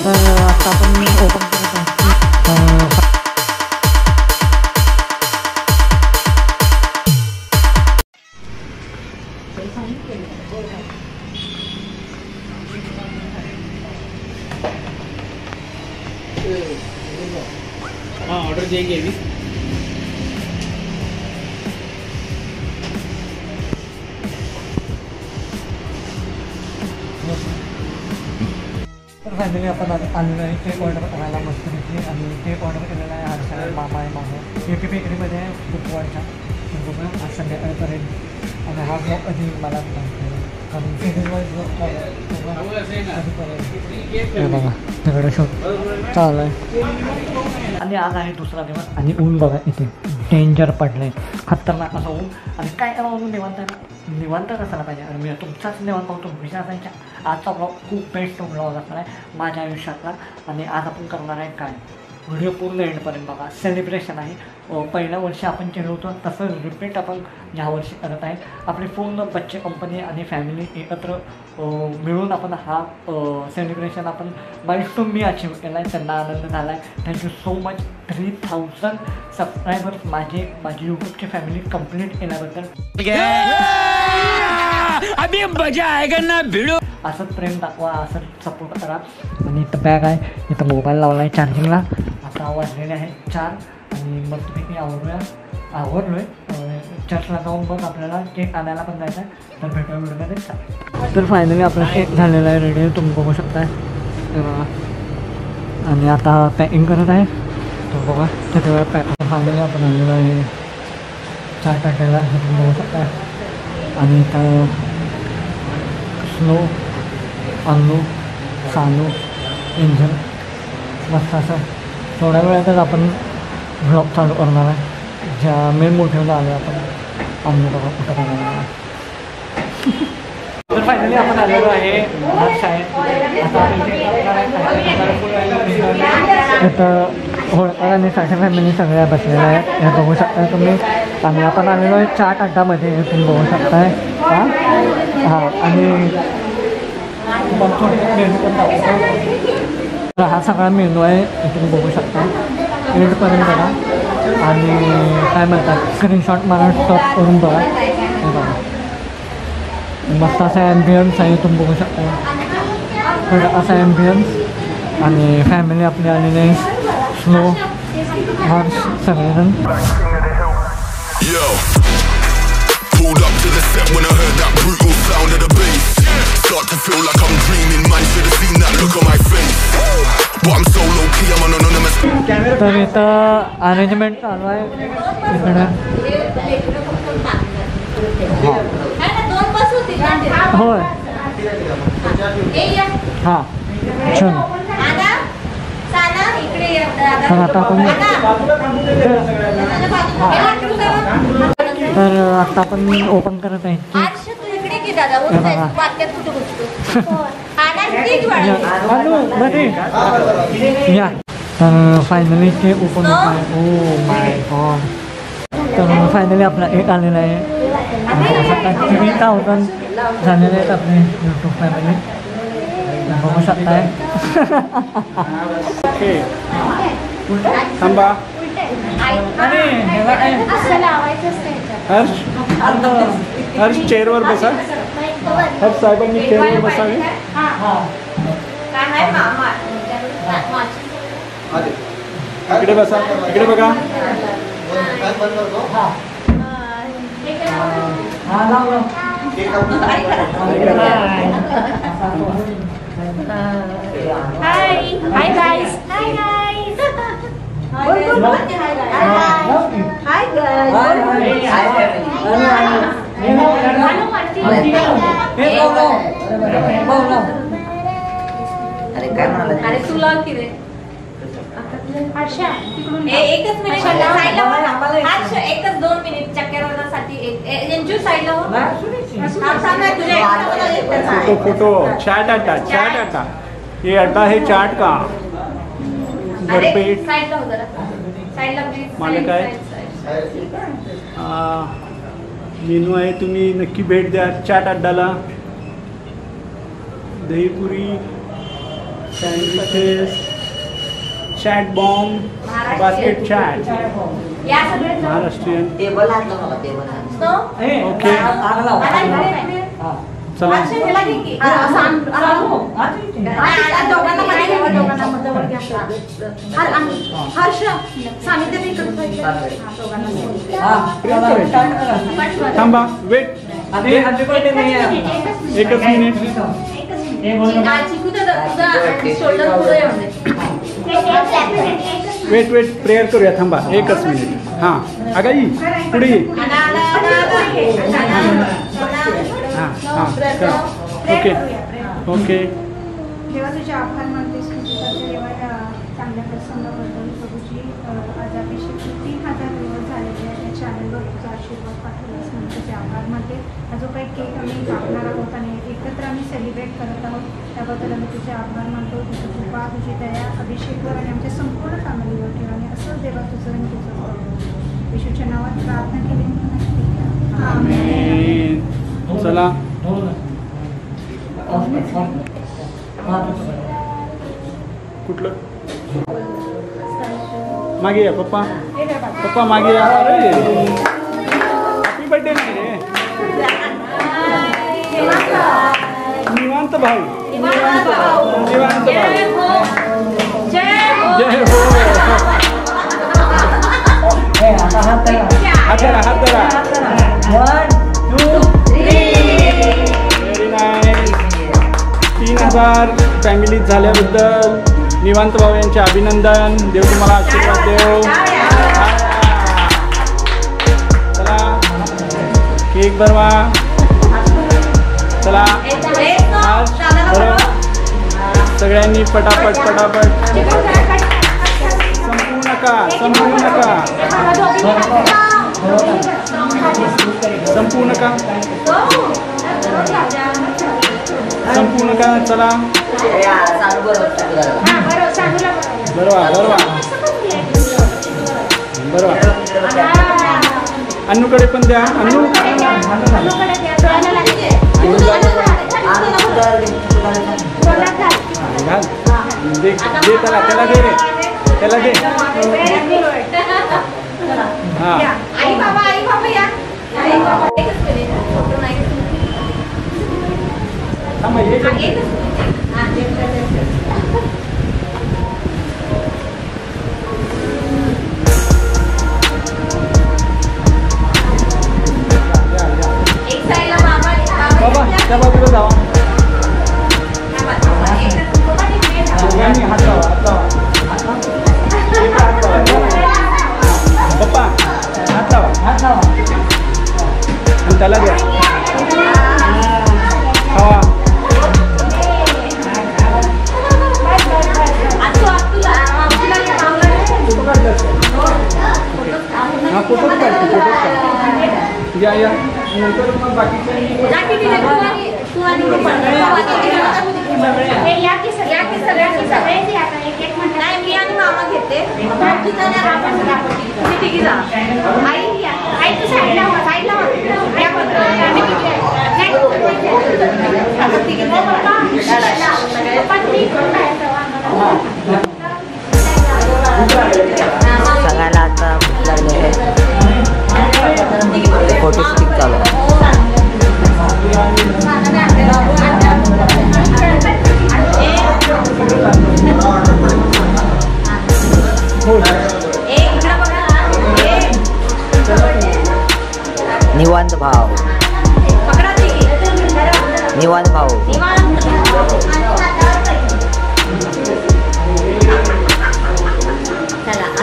तर आता आपण ओपन करत आहे. हाँ ऑर्डर देंगे अभी. तर फायनली आपण आलेलो आहे केक ऑर्डर करायला मस्तपैकी आणि केक ऑर्डर केलेला आहे हर्षल मामा आहे माझं युपी बेकरीमध्ये बुधवारच्या बघूया आज संध्याकाळपर्यंत आणि हा ब्लॉग कधी मला कारण सीरीज वाईज बघा तिकडे शोध चालू आहे. आणि आज आहे दुसरा दिवस आणि ऊन बघा इथे डेंजर पडले खतरनाक असं ऊन आणि काय करावं निवांत कसायला पाहिजे आणि मी तुमचाच निवांत पाहतो विचारायच्या. आजचा ब्लॉग खूप बेस्ट ब्लॉग असणार आहे माझ्या आयुष्यातला आणि आज आपण करणार आहे काय व्हिडिओ पूर्ण एंडपर्यंत बघा. सेलिब्रेशन आहे पहिल्या वर्षी आपण केलं होतं तसं रिपीट आपण ह्या वर्षी करत आहे. आपली पूर्ण बच्चे कंपनी आणि फॅमिली एकत्र मिळून आपण हा सेलिब्रेशन आपण माइलस्टोन मी अचीव केला आहे. त्यांना आनंद झाला आहे. थँक्यू सो मच 3000 सबस्क्रायबर्स माझी यूट्यूबची फॅमिली कंप्लीट केल्याबद्दल. अभी मजा आएगा ना भिड़ो. असंच प्रेम दाखवा असंच सपोर्ट करा. आणि इथं बॅग आहे इथं मोबाईल लावला आहे चार्जिंगला. आता वाजलेले आहे 4 आणि मग तुम्ही आवडलो आहे चर्चला जाऊन मग आपल्याला केक आणायला पण जायचं आहे. तर भेटूया व्हिडिओमध्ये. तर फायनली आपला केक झालेला आहे रेडी तुम्ही बघू शकताय आणि आता पॅकिंग करत आहे. तो बघा तिथे वेळा फायनली आपण आलेलो आहे 4 टाकायला हे तुम्ही बघू शकताय. आणि इथं स्नो अन्नू सानू इंजन मस्त असं थोड्या वेळातच आपण ब्लॉग चालू करणार आहे. ज्या मेन मोठेला आलो आपण अन्नू बघा कुठं करणार आहे. तर फायनली आपण आलेलो आहे शाळेत. इथं होळकर आणि साठे फॅमिली सगळ्या बसलेल्या आहेत हे बघू शकताय तुम्ही. आणि आपण आलेलो आहे चाट अड्डामध्ये हे तुम्ही बघू शकताय. हां आणि मेनू पण दाखवतो. हा सगळा मेनू आहे हे तुम्ही बघू शकता एंडपर्यंत बघा. आणि काय म्हणतात स्क्रीनशॉट मला स्टॉप करून बघा. हे बघा मस्त असा ॲम्बियन्स आहे तुम्ही बघू शकता. असा ॲम्बियन्स आणि फॅमिली आपली आलेली आहे स्नो हर्ष सगळेजण. Pulled up to the set when I heard that brutal sound of the bass. Start to feel like I'm dreaming, man, should have seen that look on my face. But I'm so low key, I'm an anonymous. तर इथं arrangement चालू आहे इकडं. होय हां छान. तर आता आपण ओपन करत आहे. या तर फायनली ते ओपन होत आहे. Oh my God. तर फायनली आपला एक आलेला आहे. 3000 झालेले आहेत आपले यूट्यूब फॅमिली बघू शकताय. थांबा हर्ष चेअरवर बसा. हर्ष साहेबांनी चेअरवर बसावे. इकडे बसा इकडे बघा. Hi guys. अरे तुला की रे हर्षा एकच मिनिट साईडला हर्ष एकच 2 मिनिट चक्करवरसाठी एंजू साईडला हो. फोटो चैट अड्डा ये अड्डा है चाट का. भरपेट मालक आहे. मेनू आहे तुम्ही नक्की भेट द्या चाट अड्डाला. Dahi puri sandwiches, chaat bomb, basket chaat, या सगळे महाराष्ट्रीयन. टेबल आणलं मला टेबल आणलं. ओके चला थांबा वेट एकच मिनिट. वेट प्रेयर करूया थांबा एकच मिनिट. हां अगाई पुढे ये. हां ओके ओके. देवा तुझे आभार मानते देवा चांगल्या प्रसंगाबद्दल प्रभूजी. आज अभिषेक 3000 दिवस झालेले आहे. त्या चॅनलवर तुझा आशीर्वाद पाठवलास म्हणून तुझे आभार मानते. हा जो काही केक आम्ही कापणार आहोत आणि एकत्र आम्ही सेलिब्रेट करत आहोत त्याबद्दल आम्ही तुझे आभार मानतो. तुझं कृपा तुझी दया अभिषेकवर आणि आमच्या संपूर्ण फॅमिलीवर ठेवा आणि असंच देवा तुझं आणि तुझं येशूच्या नावात प्रार्थना केली. आमेन. चला कुठलं मागे या पप्पा मागे या. अरे हॅपी बर्थडे नाही रे. निवांत भाऊ जय हो. हात धरा. 1 2 व्हेरी नाईस. 3000 फॅमिलीत झाल्याबद्दल निवांत भाऊ यांचे अभिनंदन. देव तुम्हाला आशीर्वाद देव. चला केक बनवा. चला सगळ्यांनी पटापट संपू नका. चला बरोबर. अन्नूकडे पण द्या. अन्नू घाल दे त्याला दे रे त्याला दे. हां थांबा एक बाबा त्या बाजूला जावा. हात लावा पप्पा हात लावा आणि त्याला द्या. खावा. हा फोटोच काढते या नंतर मग बाकीच्या मी आणि मामा घेते. तिघी जा. आई तू साईडला सगळ्याला आता फोटो स्टिक चालू आहे. निवांत भाव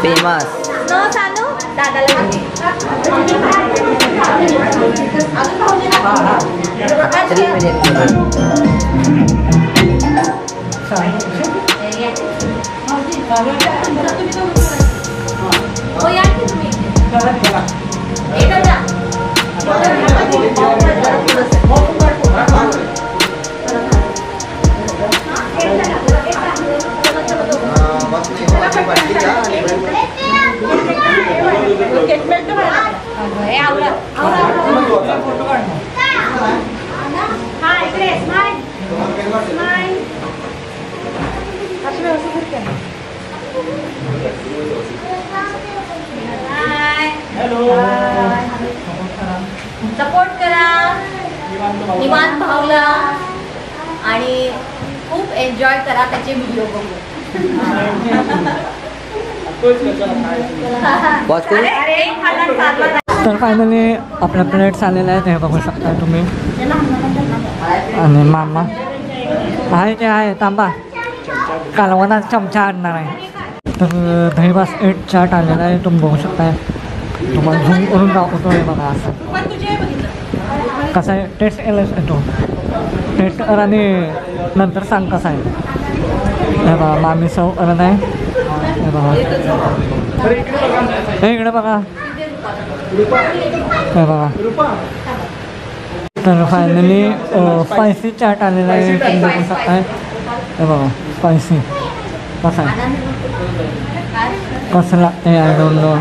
फेमस दादाला सपोर्ट करा निवांत भावला आणि खूप एन्जॉय करा त्याचे व्हिडिओ बघून. तर फायनली आपल्या प्लेट्स आलेल्या आहेत हे बघू शकता तुम्ही. आणि मामा आहे ते आहे तांबा कालवणात चमचा आणणार आहे. तर दहीबास 8 चाट आलेला आहे तुम्ही बघू शकता. तुम्हाला झूम करून दाखवतो आहे बघा असं कसं आहे. टेस्ट केलंच येतो टेस्ट कर आणि नंतर सांग कसं आहे. हे बघा मामी सव करत आहे. हे बघा हे इकडे बघा हे बघा. तर फायनली स्पायसी चाट आलेला आहे तुम्ही बघू शकता. हे बघा स्पायसी कसं आहे कसं लागते आय डोंट नो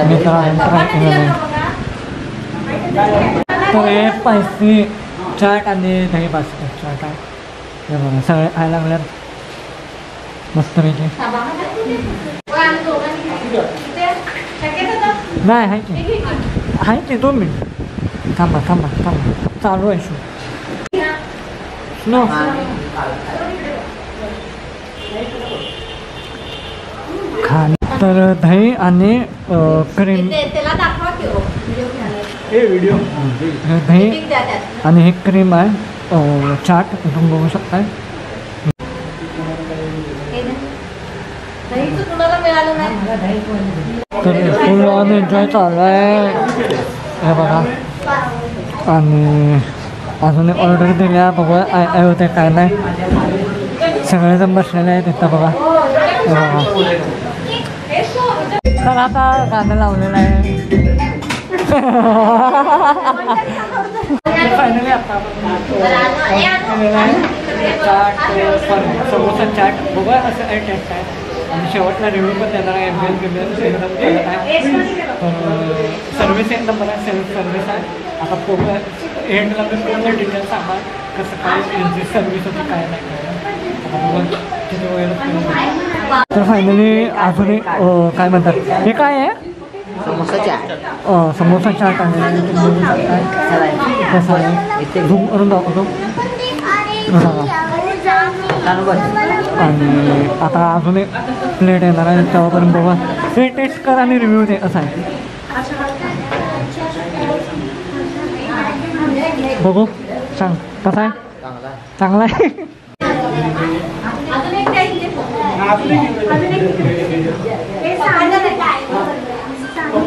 मी तर ट्राय केलं नाही. तर हे स्पायसी चाट आणि दही बास्केट चाट आहे. हे बघा सगळे खायला लागल्यात मस्तपैकी. नाही आहे की 2 मिनिट थांबा चालू आहे शो नो. खान तर दही आणि क्रीम दही आणि हे क्रीम आहे चाट तुम्ही बघू शकताय. तर फुल ऑन एन्जॉय चालू आहे हे बघा. आणि अजून एक ऑर्डर दिल्या बघूया काय होते काय नाही. सगळेजण बसलेले आहेत तिथं बघा हे बघा. तर आता गाणं लावलेलं आहे. फायनली आता चाट समोसा चाट बघूया असं आहे टेस्ट आहे. आणि शेवटला रिव्ह्यू पण देणार आहे. एकदम सर्विस एकदम बघा सेल्फ सर्विस आहे. आता पूर्ण एंडला मी पूर्ण डिटेल सांगा कसं काय यांची सर्विस होती काय नाही किती वगैरे. तर फायनली अजून काय म्हणतात हे काय आहे समोसा चाट समोसा चाट आहे कसं आहे झूम करून दाखवतो. आणि आता अजून एक प्लेट येणार आहे तेव्हापर्यंत बघा हे टेस्ट कर आणि रिव्ह्यू दे कसं आहे बघू सांग कसं आहे. चांगला आहे.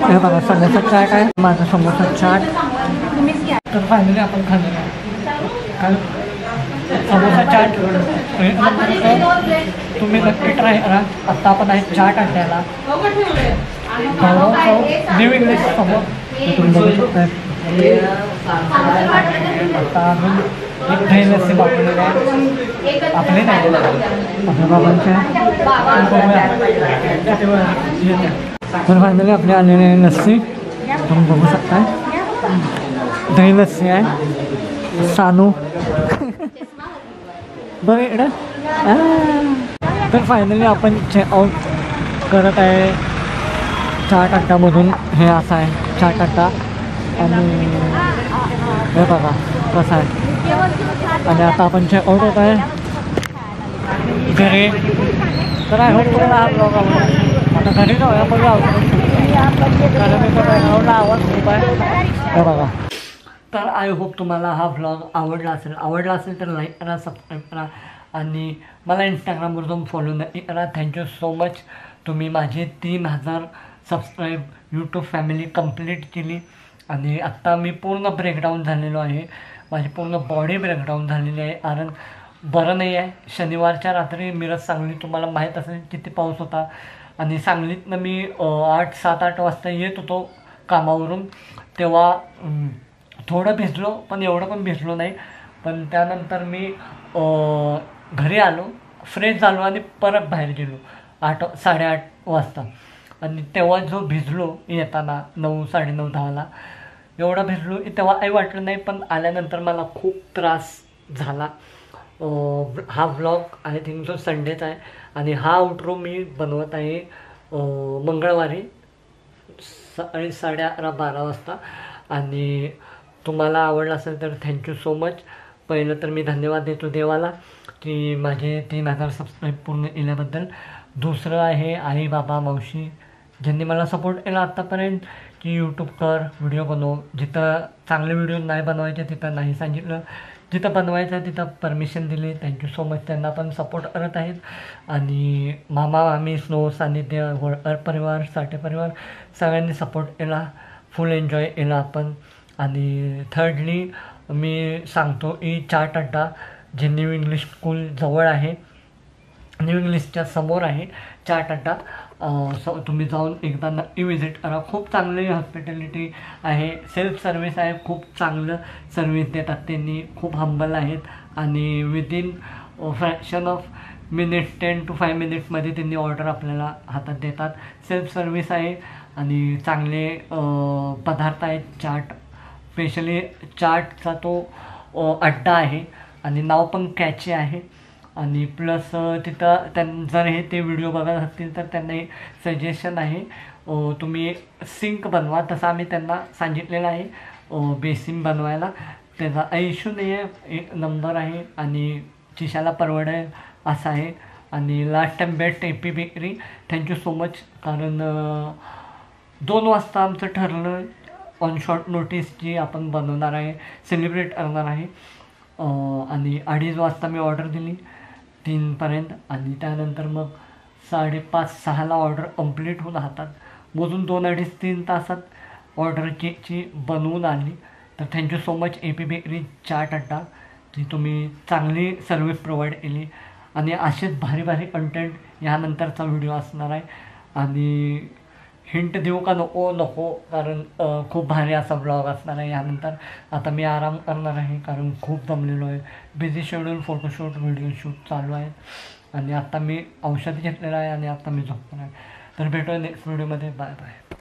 हे बघा समोसा चाट आहे माझा समोसा चाट. तर फायनली आपण खाल्लेलं आहे समोसा चाट. तुम्ही नक्की ट्राय करा. आत्ता आपण आहे चाट आणण्याला न्यू इंग्लिश समोर तुम्ही बघू शकता. आता अजून एक दही लस्सी वापरलेली आहे आपले नाही आपल्या बाबांच्या. तर फायनली आपले आलेले आहे लस्सी तुम्ही बघू शकता. दही लस्सी आहे सानू बघ इकडं. तर फायनली आपण चेकआउट करत आहे चाट अड्डामधून. हे असं आहे चाट अड्डा आणि हे बघा कसं आहे. आणि आता आपण चेकआउट होत आहे घरी. तर आय होप तुम्हाला हा ब्लॉग आवडला. आता घरी जाऊया बघा कारण मी बॅकग्राऊंडला आवाज खूप आहे हे बघा. तर आय होप तुम्हाला हा व्लॉग आवडला असेल तर लाईक करा सबस्क्राईब करा आणि मला इंस्टाग्रामवर जाऊन फॉलो नक्की करा. Thank you so much. तुम्ही माझे 3000 सबस्क्राईब यूट्यूब फॅमिली कंप्लीट केली. आणि आत्ता मी पूर्ण ब्रेकडाऊन झालेलो आहे. माझी पूर्ण बॉडी ब्रेकडाऊन झालेली आहे कारण बरं नाही आहे. शनिवारच्या रात्री मिरज सांगली तुम्हाला माहीत असेल किती पाऊस होता. आणि सांगलीतनं मी 7-8 वाजता येत होतो कामावरून तेव्हा थोडं भिजलो पण एवढं पण भिजलो नाही. पण त्यानंतर मी घरी आलो फ्रेश झालो आणि परत बाहेर गेलो 8-8:30 वाजता. आणि तेव्हा जो भिजलो येताना 9-9:30-10ला एवढा भिजलो की तेव्हा काही वाटलं नाही. पण आल्यानंतर मला खूप त्रास झाला. हा व्लॉग आय थिंक जो संडेचा आहे आणि हा आउट्रो मी बनवत आहे मंगळवारी 11:30 वाजता. आणि तुम्हाला आवडलं असेल तर थँक्यू सो मच. पहिलं तर मी धन्यवाद देतो देवाला की माझे 3000 सबस्क्राईब पूर्ण केल्याबद्दल. दुसरं आहे आई बाबा मावशी ज्यांनी मला सपोर्ट केला आत्तापर्यंत की यूट्यूब कर, व्हिडिओ बनव. जिथं चांगले व्हिडिओ नाही बनवायचे तिथं नाही सांगितलं, जिथं बनवायचं तिथं परमिशन दिली. Thank you so much. त्यांना पण सपोर्ट करत आहेत. आणि मामा मामी स्नो सानिध्य होळकर परिवार साठे परिवार सगळ्यांनी सपोर्ट केला, फुल एन्जॉय केला आपण. आणि थर्डली मी सांगतो की चाट अड्डा जे न्यू इंग्लिश स्कूल जवळ आहे, न्यू इंग्लिशच्या समोर आहे चाट अड्डा. तुम्ही जाऊन एकदा नक्की विजिट करा. खूप चांगली हॉस्पिटॅलिटी आहे, सेल्फ सर्विस आहे, खूप चांगलं सर्विस देतात त्यांनी, खूप हंबल आहेत. आणि within fraction of minutes 10 to 5 मिनिट्समध्ये त्यांनी ऑर्डर आपल्याला हातात देतात. सेल्फ सर्विस आहे आणि चांगले पदार्थ आहेत. चाट स्पेशली चाटचा तो अड्डा आहे आणि नाव पण कॅची आहे. आणि प्लस तिथं जर हे ते व्हिडिओ बघत असतील तर त्यांना सजेशन आहे तुम्ही सिंक बनवा. तसं आम्ही त्यांना सांगितलेलं आहे बेसिन बनवायला. त्याचा इश्यू नाही आहे, एक नंबर आहे आणि खिशाला परवडेल असं आहे. आणि last time best AP bakery thank you so much. कारण 2 वाजता आमचं ठरलं ऑन शॉर्ट नोटीस की आपण बनवणार आहे, सेलिब्रेट करणार आहे. आणि 2:30 वाजता मी ऑर्डर दिली 3पर्यंत. आणि त्यानंतर मग 5:30-6ला ऑर्डर कंप्लीट होऊन हातात मोजून 2-2.5-3 तासात ऑर्डर केकची बनवून आली. तर thank you so much AP bakery chaat अड्डा की तुम्ही चांगली सर्विस प्रोव्हाइड केली. आणि असेच भारी भारी कंटेंट ह्यानंतरचा व्हिडिओ असणार आहे. आणि हिंट देऊ का नको कारण खूप भारी असा ब्लॉग असणार आहे यानंतर. आता मी आराम करणार आहे कारण खूप दमलेलो आहे. Busy schedule, photoshoot, video shoot चालू आहे. आणि आता मी औषध घेतलेलं आहे आणि आता मी झोपणार आहे. तर भेटूया नेक्स्ट व्हिडिओमध्ये. Bye bye.